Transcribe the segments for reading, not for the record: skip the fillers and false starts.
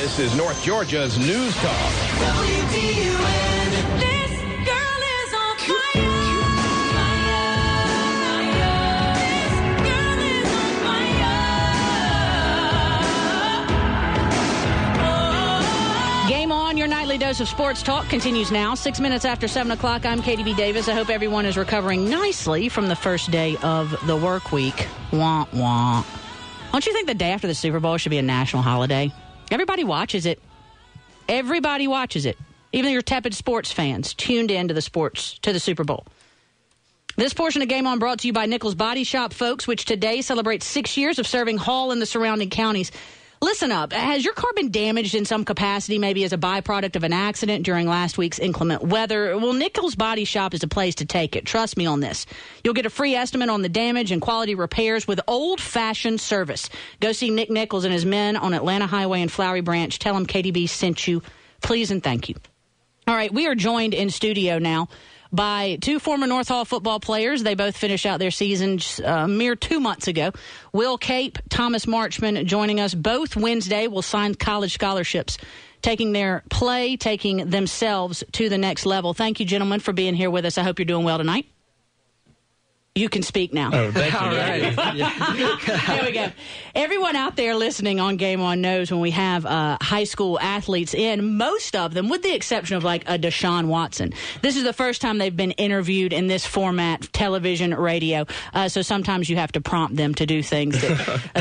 This is North Georgia's News Talk. WDUN. This girl is on fire. This girl is on fire. Game On, your nightly dose of sports talk continues now. 6 minutes after 7 o'clock, I'm Katie B. Davis. I hope everyone is recovering nicely from the first day of the work week. Wah, wah. Don't you think the day after the Super Bowl should be a national holiday? Everybody watches it. Everybody watches it. Even your tepid sports fans tuned in to the Super Bowl. This portion of Game On brought to you by Nichols Body Shop, folks, which today celebrates 6 years of serving Hall and the surrounding counties. Listen up. Has your car been damaged in some capacity, maybe as a byproduct of an accident during last week's inclement weather? Well, Nichols Body Shop is a place to take it. Trust me on this. You'll get a free estimate on the damage and quality repairs with old-fashioned service. Go see Nick Nichols and his men on Atlanta Highway and Flowery Branch. Tell them KDB sent you. Please and thank you. All right, we are joined in studio now by two former North Hall football players. They both finished out their seasons a mere 2 months ago. Will Cape, Thomas Marchman joining us. Both Wednesday will sign college scholarships, taking their play, taking themselves to the next level. Thank you, gentlemen, for being here with us. I hope you're doing well tonight. You can speak now. Oh, thank you. All right. There we go. Everyone out there listening on Game On knows when we have high school athletes in, most of them, with the exception of like a Deshaun Watson, this is the first time they've been interviewed in this format, television, radio. So sometimes you have to prompt them to do things that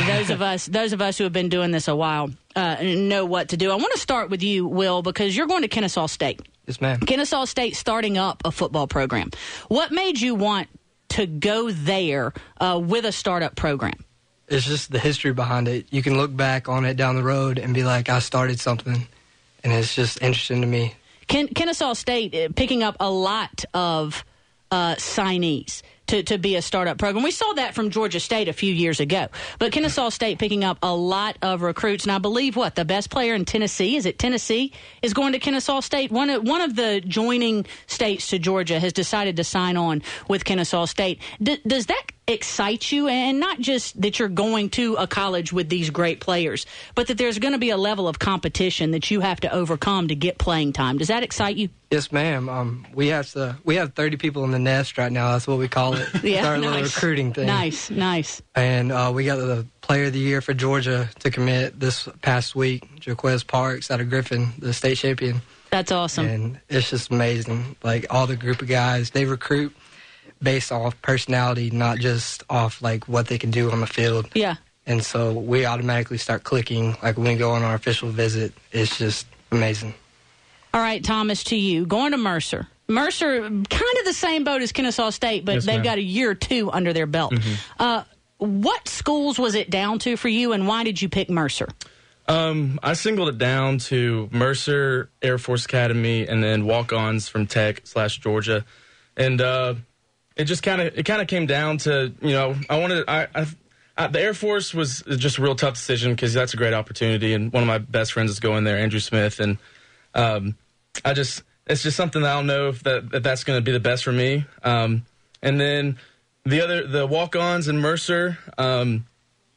those of us who have been doing this a while know what to do. I want to start with you, Will, because you're going to Kennesaw State. Yes, ma'am. Kennesaw State starting up a football program. What made you want to go there with a startup program? It's just the history behind it. You can look back on it down the road and be like, I started something, and it's just interesting to me. Kennesaw State picking up a lot of signees to be a startup program. We saw that from Georgia State a few years ago. But Kennesaw State picking up a lot of recruits. And I believe, the best player in Tennessee, is it Tennessee, is going to Kennesaw State? One of the joining states to Georgia has decided to sign on with Kennesaw State. Does that excite you? And not just that you're going to a college with these great players, but that there's going to be a level of competition that you have to overcome to get playing time. Does that excite you? Yes, ma'am. We have 30 people in the nest right now. That's what we call it. Yeah, it's our little recruiting thing. Nice. And we got the Player of the Year for Georgia to commit this past week, Jaquez Parks out of Griffin, the state champion. That's awesome. And it's just amazing. Like, all the group of guys, they recruit based off personality, not just off, like, what they can do on the field. Yeah. And so we automatically start clicking. Like, when we go on our official visit, it's just amazing. All right, Thomas, to you. Going to Mercer. Mercer, kind of the same boat as Kennesaw State, but they've got a year or two under their belt. Mm-hmm. What schools was it down to for you, and why did you pick Mercer? I singled it down to Mercer, Air Force Academy, and then walk-ons from Tech/Georgia. And it just kind of came down to, the Air Force was just a real tough decision because that's a great opportunity, and one of my best friends is going there, Andrew Smith, and it's just something that I don't know if that's going to be the best for me. And then the walk-ons in Mercer, I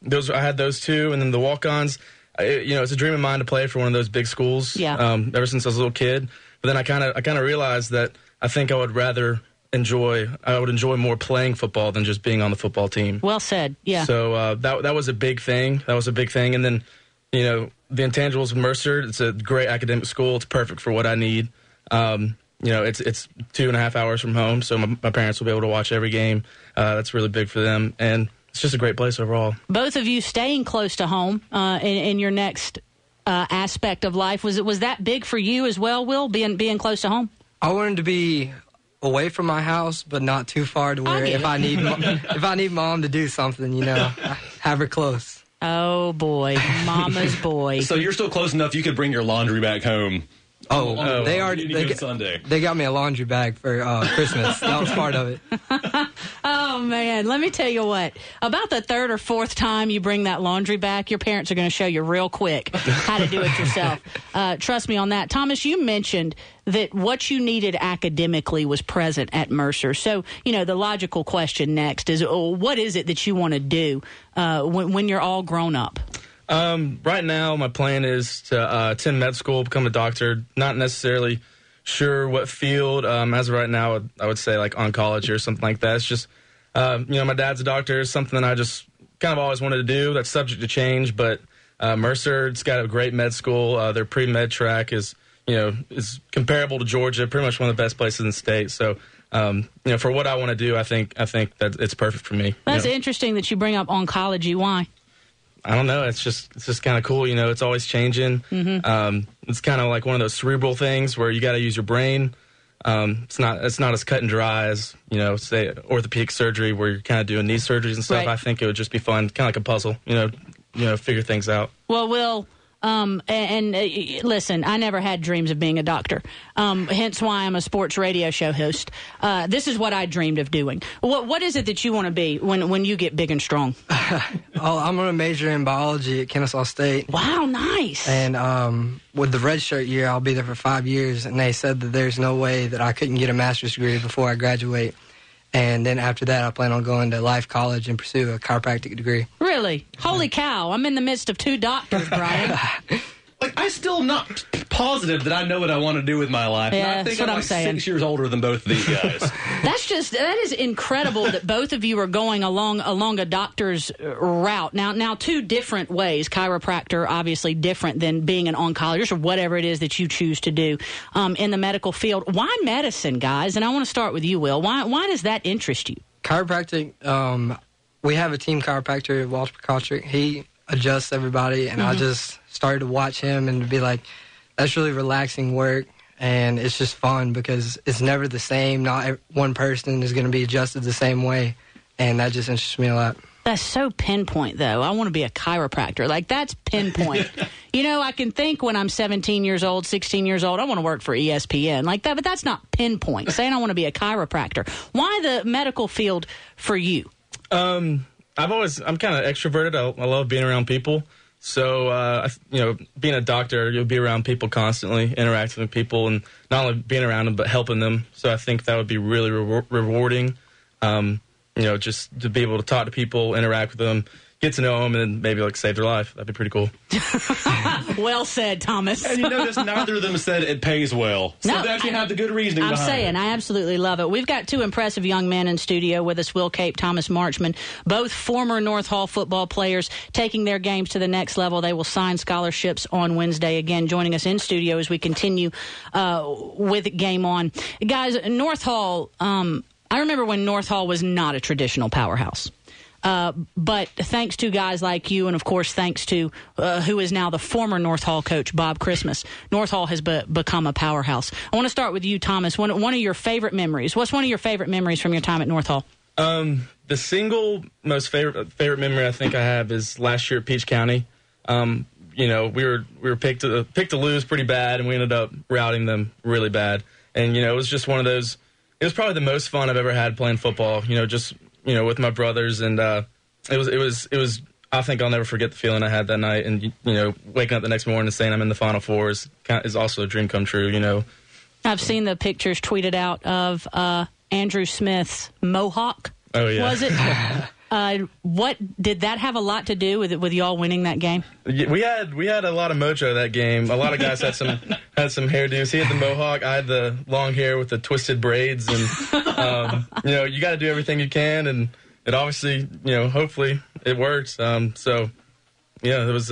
had those two, and then the walk-ons. It's a dream of mine to play for one of those big schools. Yeah. Ever since I was a little kid, but then I kind of realized that I think I would enjoy more playing football than just being on the football team. Well said. Yeah. So that was a big thing. And then the intangibles of Mercer. It's a great academic school. It's perfect for what I need. It's 2.5 hours from home, so my parents will be able to watch every game. That's really big for them, and it's just a great place overall. Both of you staying close to home in your next aspect of life. Was that big for you as well, Will, being close to home? I wanted to be away from my house, but not too far to where if I need mom to do something, have her close. Oh, boy. Mama's boy. So you're still close enough you could bring your laundry back home. They got me a laundry bag for Christmas. That was part of it. Oh, man. Let me tell you what. About the third or fourth time you bring that laundry back, your parents are going to show you real quick how to do it yourself. Trust me on that. Thomas, you mentioned that what you needed academically was present at Mercer. So, the logical question next is, what is it that you want to do when you're all grown up? Right now, my plan is to attend med school, become a doctor. Not necessarily sure what field. As of right now, I would say like oncology or something like that. It's just, my dad's a doctor. It's something that I just kind of always wanted to do. That's subject to change, but Mercer's got a great med school. Their pre-med track is comparable to Georgia, pretty much one of the best places in the state. So, for what I want to do, I think that it's perfect for me. That's interesting that you bring up oncology. Why? I don't know. It's just kind of cool. It's always changing. Mm-hmm. It's kind of like one of those cerebral things where you got to use your brain. It's not as cut and dry as say orthopedic surgery where you're kind of doing knee surgeries and stuff. Right. I think it would just be fun, kind of like a puzzle. Figure things out. Well, Will. Listen, I never had dreams of being a doctor, hence why I'm a sports radio show host. This is what I dreamed of doing. What is it that you want to be when you get big and strong? I'm going to major in biology at Kennesaw State. Wow, nice. And with the redshirt year, I'll be there for 5 years, and they said that there's no way that I couldn't get a master's degree before I graduate. And then after that, I plan on going to Life College and pursue a chiropractic degree. Really? Holy cow. I'm in the midst of 2 doctors, Brian. I still am not positive that I know what I want to do with my life. Yeah, I think that's what I'm saying. 6 years older than both of these guys. That is incredible that both of you are going along a doctor's route. Now 2 different ways. Chiropractor, obviously different than being an oncologist or whatever it is that you choose to do in the medical field. Why medicine, guys? And I want to start with you, Will. Why does that interest you? Chiropractic, we have a team chiropractor, Walter Patrick. He adjusts everybody, and I just started to watch him and be like, that's really relaxing work, and it's just fun because it's never the same. Not one person is going to be adjusted the same way, and that just interests me a lot. That's so pinpoint, though. I want to be a chiropractor. Like, that's pinpoint. I can think when I'm 17 years old, 16 years old, I want to work for ESPN like that, but that's not pinpoint. Saying I want to be a chiropractor. Why the medical field for you? I'm kind of extroverted. I love being around people. So, being a doctor, you'll be around people constantly, interacting with people, and not only being around them, but helping them. So I think that would be really rewarding, just to be able to talk to people, interact with them, get to know them, and maybe save their life. That'd be pretty cool. Well said, Thomas. And you notice neither of them said it pays well. So they actually have the good reasoning behind it. I'm saying, I absolutely love it. We've got 2 impressive young men in studio with us, Will Cape, Thomas Marchman, both former North Hall football players taking their games to the next level. They will sign scholarships on Wednesday. Again, joining us in studio as we continue with Game On. Guys, North Hall, I remember when North Hall was not a traditional powerhouse. But thanks to guys like you, and of course thanks to who is now the former North Hall coach, Bob Christmas, North Hall has become a powerhouse. I want to start with you, Thomas. One of your favorite memories. What's one of your favorite memories from your time at North Hall? The single most favorite memory I think I have is last year at Peach County. We were picked to lose pretty bad, and we ended up routing them really bad. And it was just one of those. It was probably the most fun I've ever had playing football. With my brothers, and it was. I think I'll never forget the feeling I had that night, and waking up the next morning and saying I'm in the Final Four is also a dream come true. I've seen the pictures tweeted out of Andrew Smith's mohawk. Oh yeah, was it? What did that have a lot to do with y'all winning that game? We had a lot of mojo that game. A lot of guys had some hairdos. He had the mohawk. I had the long hair with the twisted braids, and you got to do everything you can, and it obviously hopefully it works. So yeah, it was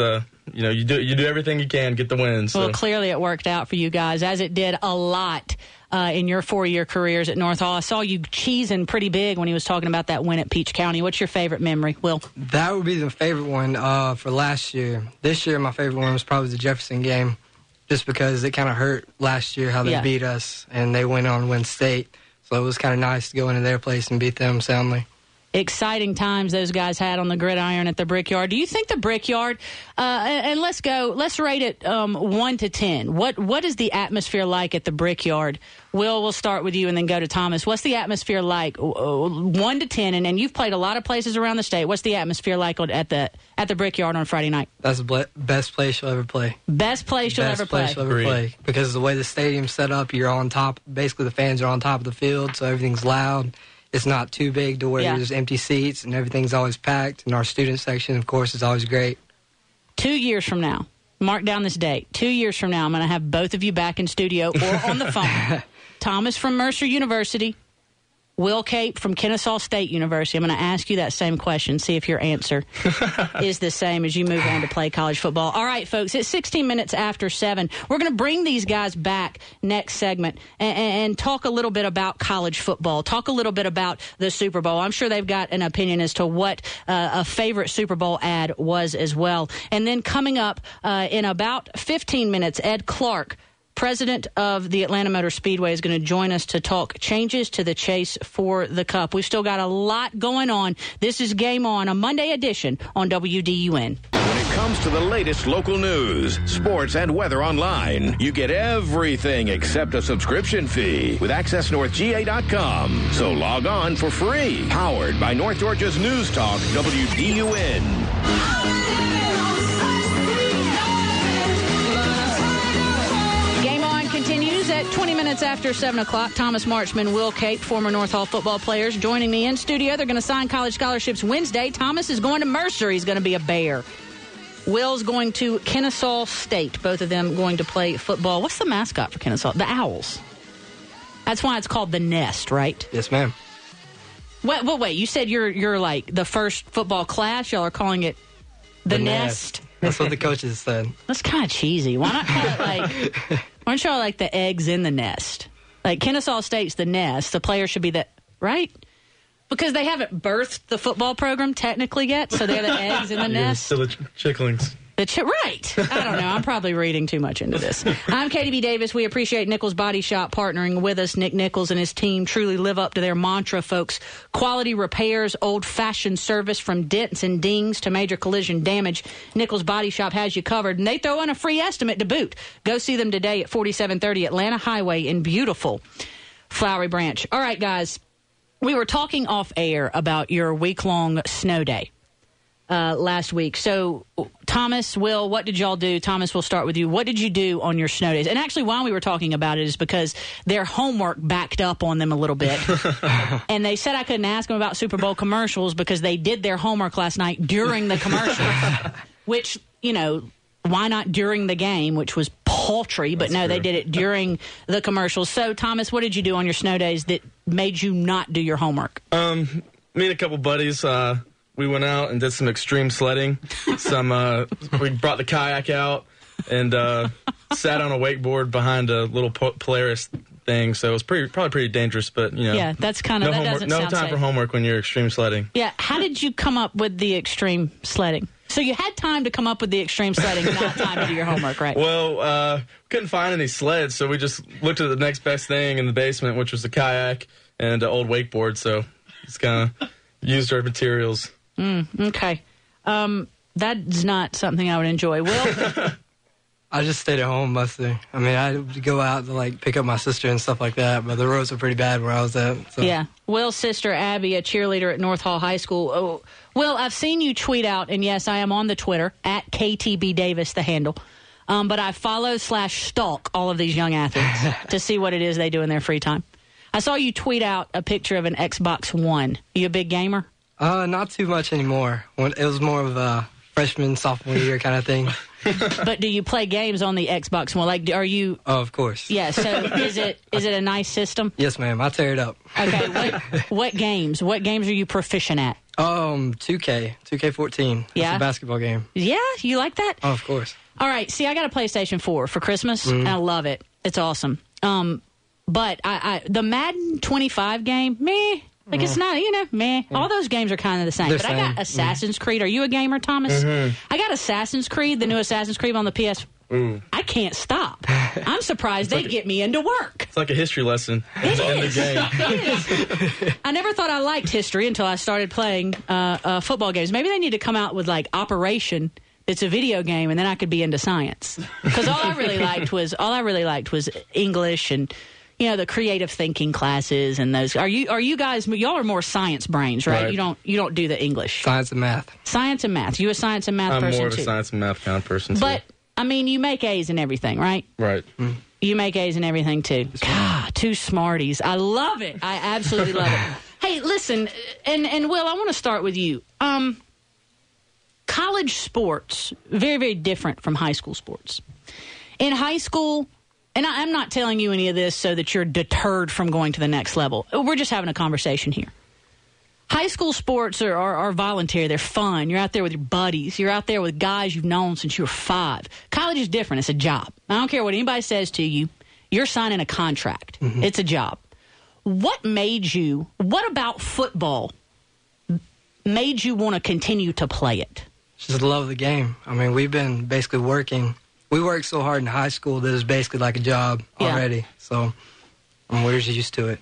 you do everything you can, get the win. So. Well, clearly it worked out for you guys, as it did a lot. In your 4-year careers at North Hall. I saw you cheesing pretty big when he was talking about that win at Peach County. What's your favorite memory, Will? That would be the favorite one for last year. This year, my favorite one was probably the Jefferson game, just because it kind of hurt last year how they beat us, and they went on to win state. So it was kind of nice to go into their place and beat them soundly. Exciting times those guys had on the gridiron at the Brickyard. Do you think the Brickyard, and let's rate it 1 to 10. What is the atmosphere like at the Brickyard? Will, we'll start with you and then go to Thomas. What's the atmosphere like 1 to 10? And you've played a lot of places around the state. What's the atmosphere like at the Brickyard on Friday night? That's the best place you'll ever play. Best place you'll ever play. Best place you'll ever play. Because the way the stadium's set up, you're on top. Basically, the fans are on top of the field, so everything's loud. It's not too big to where there's empty seats, and everything's always packed. And our student section, of course, is always great. 2 years from now, mark down this date, 2 years from now, I'm going to have both of you back in studio or on the phone. Thomas from Mercer University, Will Cape from Kennesaw State University. I'm going to ask you that same question, see if your answer is the same as you move on to play college football. All right, folks, it's 16 minutes after 7. We're going to bring these guys back next segment and talk a little bit about college football, talk a little bit about the Super Bowl. I'm sure they've got an opinion as to what a favorite Super Bowl ad was as well. And then coming up in about 15 minutes, Ed Clark, president of the Atlanta Motor Speedway, is going to join us to talk changes to the chase for the Cup. We've still got a lot going on. This is Game On, a Monday edition on WDUN. When it comes to the latest local news, sports, and weather online, you get everything except a subscription fee with AccessNorthGA.com. So log on for free. Powered by North Georgia's News Talk, WDUN. Continues at 20 minutes after 7 o'clock. Thomas Marchman, Will Cape, former North Hall football players, joining me in studio. They're going to sign college scholarships Wednesday. Thomas is going to Mercer. He's going to be a Bear. Will's going to Kennesaw State. Both of them going to play football. What's the mascot for Kennesaw? The Owls. That's why it's called the Nest, right? Yes, ma'am. Wait. You said you're like the first football class. Y'all are calling it the Nest. That's what the coaches said. That's kind of cheesy. Why not call it like... Why don't y'all like the eggs in the nest? Like Kennesaw State's the nest. The players should be the... Right? Because they haven't birthed the football program technically yet, so they're the eggs in the nest. Still the chicklings. Right. I don't know. I'm probably reading too much into this. I'm Katie B. Davis. We appreciate Nichols Body Shop partnering with us. Nick Nichols and his team truly live up to their mantra, folks. Quality repairs, old-fashioned service from dents and dings to major collision damage. Nichols Body Shop has you covered, and they throw in a free estimate to boot. Go see them today at 4730 Atlanta Highway in beautiful Flowery Branch. All right, guys. We were talking off air about your week-long snow day last week. So, Thomas, Will, what did y'all do? Thomas, we'll start with you. What did you do on your snow days? And actually, why we were talking about it is because their homework backed up on them a little bit. And they said I couldn't ask them about Super Bowl commercials because they did their homework last night during the commercials. Which, you know, why not during the game, which was paltry, but no, they did it during the commercials. So, Thomas, what did you do on your snow days that made you not do your homework? Me and a couple buddies, we went out and did some extreme sledding. We brought the kayak out and sat on a wakeboard behind a little Polaris thing. So it was probably pretty dangerous, but you know. Yeah, that's kind of no time for homework when you're extreme sledding. Yeah, how did you come up with the extreme sledding? So you had time to come up with the extreme sledding, not time to do your homework, right? Well, couldn't find any sleds, so we just looked at the next best thing in the basement, which was a kayak and an old wakeboard. So it's kind of used our materials. Okay. That's not something I would enjoy. Will? I just stayed at home mostly. I mean, I would go out to, like, pick up my sister and stuff like that, but the roads were pretty bad where I was at. So. Yeah. Will's sister, Abby, a cheerleader at North Hall High School. Oh, Will, I've seen you tweet out, and yes, I am on the Twitter, at KTB Davis, the handle. But I follow/stalk all of these young athletes to see what it is they do in their free time. I saw you tweet out a picture of an Xbox One. Are you a big gamer? Not too much anymore. It was more of a freshman, sophomore year kind of thing. But do you play games on the Xbox One? Like, are you? Oh, of course. Yeah. So is it a nice system? Yes, ma'am. I tear it up. Okay. What games? What games are you proficient at? 2K14. Yeah. It's a basketball game. Yeah, you like that? Oh, of course. All right. See, I got a PlayStation 4 for Christmas, and I love it. It's awesome. But the Madden 25 game, meh. Like, it's not, meh. All those games are kind of the same. They're but I got Assassin's Creed. Are you a gamer, Thomas? I got Assassin's Creed, the new Assassin's Creed on the PS. I can't stop. I'm surprised they get me into work. It's like a history lesson in the game. It is. I never thought I liked history until I started playing football games. Maybe they need to come out with, like, Operation. It's a video game, and then I could be into science. Because all I really liked was English and the creative thinking classes and those. Are you guys? Y'all are more science brains, right? You don't do the English. Science and math. Science and math. You a science and math person too? I'm more of a science and math kind of person too. But I mean, you make A's in everything, right? Right. You make A's in everything too. God, two smarties. I love it. I absolutely love it. Hey, listen, and Will, I want to start with you. college sports, very, very different from high school sports. In high school, and I'm not telling you any of this so that you're deterred from going to the next level. We're just having a conversation here. High school sports are voluntary. They're fun. You're out there with your buddies. You're out there with guys you've known since you were 5. College is different. It's a job. I don't care what anybody says to you. You're signing a contract. It's a job. What about football made you want to continue to play it? Just love the game. I mean, we've been basically working. We worked so hard in high school that it's basically like a job already. So we're just used to it.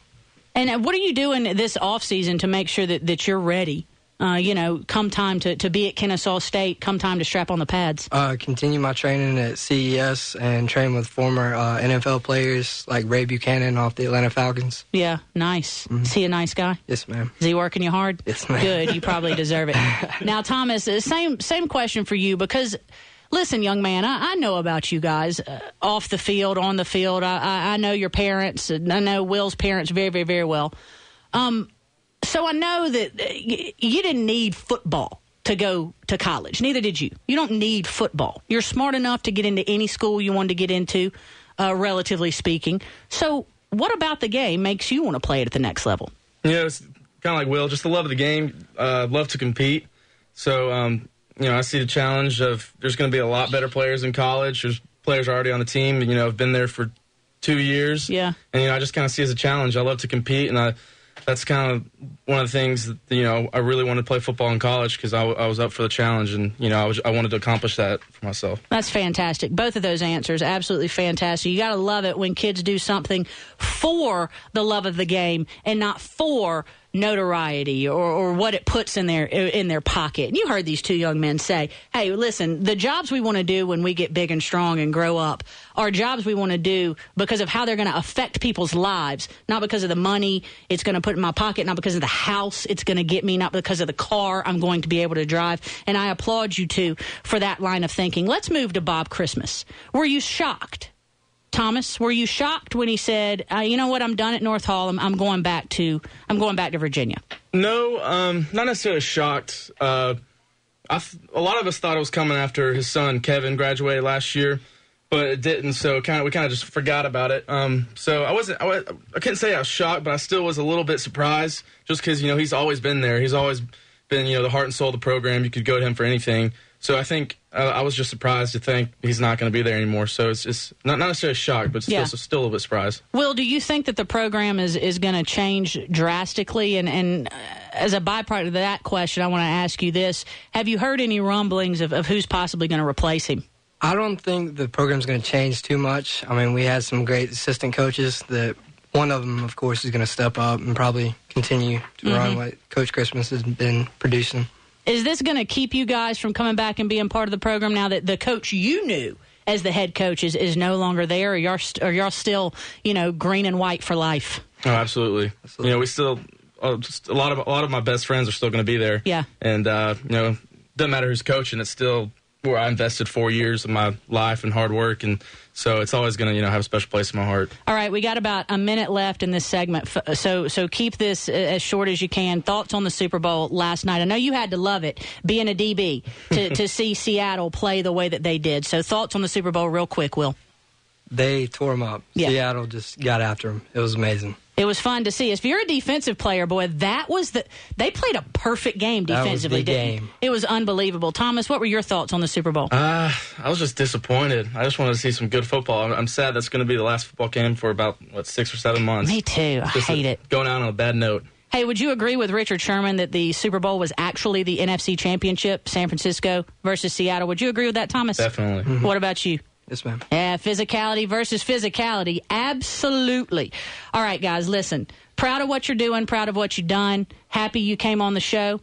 And what are you doing this offseason to make sure that you're ready? Come time to be at Kennesaw State, come time to strap on the pads. Continue my training at CES and train with former NFL players like Ray Buchanan off the Atlanta Falcons. Yeah, nice. Is he a nice guy? Yes, ma'am. Is he working you hard? Yes, ma'am. Good. You probably deserve it. Now, Thomas, same question for you because, listen, young man, I know about you guys off the field, on the field. I know your parents. And I know Will's parents very, very, very well. So I know that you didn't need football to go to college. Neither did you. You don't need football. You're smart enough to get into any school you wanted to get into, relatively speaking. So what about the game makes you want to play it at the next level? It's kind of like Will, just the love of the game, love to compete. So, I see the challenge of there's going to be a lot better players in college. There's players already on the team, have been there for 2 years. Yeah. And, I just kind of see it as a challenge. I love to compete, and that's kind of one of the things that, I really wanted to play football in college because I was up for the challenge, and, I wanted to accomplish that for myself. That's fantastic. Both of those answers, absolutely fantastic. You got to love it when kids do something for the love of the game and not for notoriety or what it puts in their pocket. And you heard these two young men say, hey, listen, the jobs we want to do when we get big and strong and grow up are jobs we want to do because of how they're going to affect people's lives, not because of the money it's going to put in my pocket, not because of the house it's going to get me, not because of the car I'm going to be able to drive. And I applaud you two for that line of thinking. Let's move to Bob Christmas. Were you shocked? Thomas, were you shocked when he said, you know what, I'm done at North Hall, I'm going back to Virginia? No, not necessarily shocked. A lot of us thought it was coming after his son, Kevin, graduated last year, but it didn't, so we kind of just forgot about it. So I couldn't say I was shocked, but I still was a little bit surprised just because, he's always been there. He's always been, the heart and soul of the program. You could go to him for anything. So I think I was just surprised to think he's not going to be there anymore. So it's just not necessarily shocked, but still a little bit surprised. Will, do you think that the program is going to change drastically? And as a byproduct of that question, I want to ask you this. Have you heard any rumblings of who's possibly going to replace him? I don't think the program's going to change too much. I mean, we had some great assistant coaches that one of them, of course, is going to step up and probably continue to run what Coach Christmas has been producing. Is this going to keep you guys from coming back and being part of the program now that the coach you knew as the head coach is no longer there? Or y'all still, green and white for life? Oh, absolutely. We still just a lot of my best friends are still going to be there. Yeah. And doesn't matter who's coaching. It's still where I invested 4 years of my life and hard work, and so it's always going to have a special place in my heart. All right, we got about a minute left in this segment, so keep this as short as you can. Thoughts on the Super Bowl last night? I know you had to love it, being a DB, to see Seattle play the way that they did. So thoughts on the Super Bowl real quick, Will. They tore them up. Yeah. Seattle just got after them. It was amazing. It was fun to see. If you're a defensive player, boy, they played a perfect game defensively. That was the game. It was unbelievable. Thomas, what were your thoughts on the Super Bowl? I was just disappointed. I just wanted to see some good football. I'm sad that's going to be the last football game for about 6 or 7 months. Me too. I hate it. Going out on a bad note. Hey, would you agree with Richard Sherman that the Super Bowl was actually the NFC Championship, San Francisco versus Seattle? Would you agree with that, Thomas? Definitely. Mm-hmm. What about you? Yes, ma'am. Yeah, physicality versus physicality. Absolutely. All right, guys, listen. Proud of what you're doing, proud of what you've done. Happy you came on the show.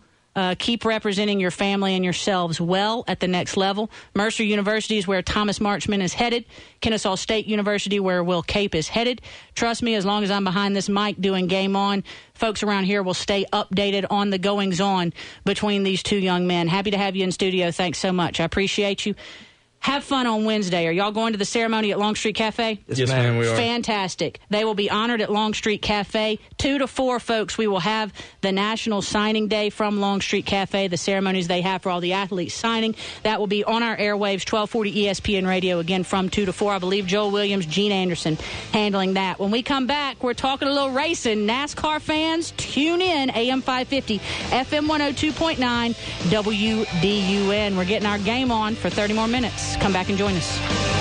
Keep representing your family and yourselves well at the next level. Mercer University is where Thomas Marchman is headed. Kennesaw State University, where Will Cape is headed. Trust me, as long as I'm behind this mic doing Game On, folks around here will stay updated on the goings-on between these two young men. Happy to have you in studio. Thanks so much. I appreciate you. Have fun on Wednesday. Are y'all going to the ceremony at Long Street Cafe? Yes, ma'am, we are. Fantastic. They will be honored at Long Street Cafe. 2 to 4, folks, we will have the National Signing Day from Long Street Cafe, the ceremonies they have for all the athletes signing. That will be on our airwaves, 1240 ESPN Radio, again from 2 to 4. I believe Joel Williams, Gene Anderson handling that. When we come back, we're talking a little racing. NASCAR fans, tune in, AM 550, FM 102.9, WDUN. We're getting our game on for 30 more minutes. Come back and join us.